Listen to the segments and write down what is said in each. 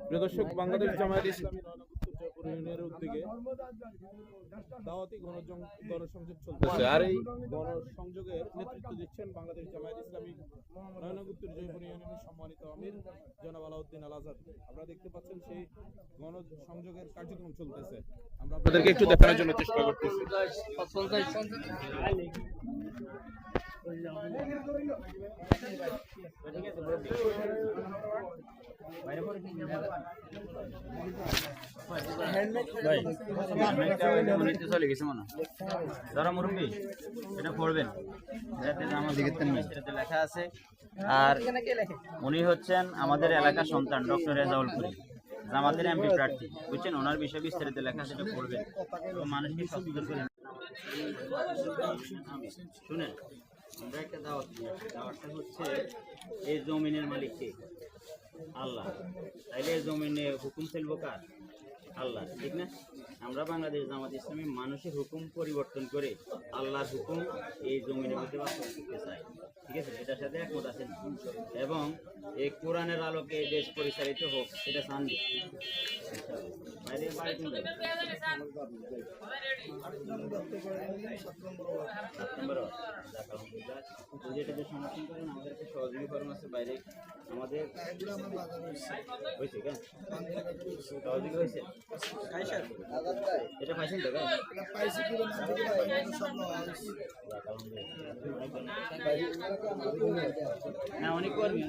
প্রিয় দর্শক, বাংলাদেশ জামায়াত ইসলামী জয়পুর ইউনিয়নের উদ্যোগে দাওয়াতি গণসংযোগ চলতেছে। আর এই গণসংযোগের নেতৃত্ব দিচ্ছেন বাংলাদেশ জামায়াত ইসলামী নয়নাগুত্তর জয়পুর ইউনিয়নের সম্মানিত আমির জনাব আলাউদ্দিন আল আজাদ। আপনারা দেখতে পাচ্ছেন সেই গণসংযোগের কার্যক্রম চলতেছে। আমরা আপনাদেরকে একটু দেখানোর জন্য চেষ্টা করতেছি। যারা মুরব্বী এটা পড়বেন, লেখা আছে। আর উনি হচ্ছেন আমাদের এলাকার সন্তান ডক্টর রেজাউল করিম, আমাদের এমপি প্রার্থী, বুঝছেন। ওনার বিষয়ে বিস্তারিত লেখা সেটা পড়বেন এবং মানুষকে সচেতন করেন। শুনেন, আমরা একটা দাওয়াত দিয়েছি। দাওয়াতটা হচ্ছে এই জমিনের মালিক কে? আল্লাহ। তাইলে এই জমিনে হুকুম চলবো কার? আল্লাহ, ঠিক না? আমরা বাংলাদেশ জামাত ইসলামী মানুষের হুকুম পরিবর্তন করে আল্লাহর হুকুম এই জমিনের মধ্যে বাস্তবায়ন করতে চাই, ঠিক আছে? এটার সাথে একমত আছেন এবং এই কোরআনের আলোকে দেশ পরিচালিত হোক, সেটা চান। যেটাতে সমর্থন করেন আমাদের একটা সহযোগী ফর্ম আছে বাইরে, আমাদের হয়েছে কেন সহযোগী হয়েছে? এটা পাইছেন তো? না, অনেক করবি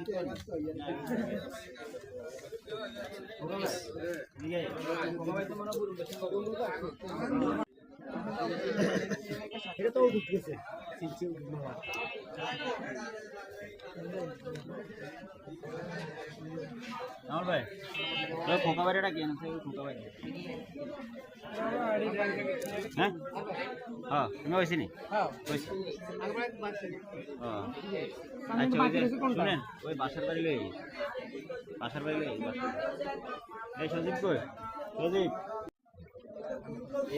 এটা তো ঢুকতেছে আমার ভাই। খোকা বাড়িটা কেন খোকা বাড়ি? হ্যাঁ হ্যাঁ, তুমি হয়েছি নি? আচ্ছা, ওই যে শুনেন, ওই বাসার বাড়ি লই, বাসার বাড়ি লই। এই সজীব কই? সজীব,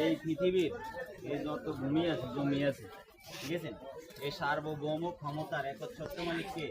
এই পৃথিবীর এই যত ভূমি আছে, জমি আছে, ঠিক আছে, এই সার্বভৌম ক্ষমতার একচ্ছত্র মালিক কে?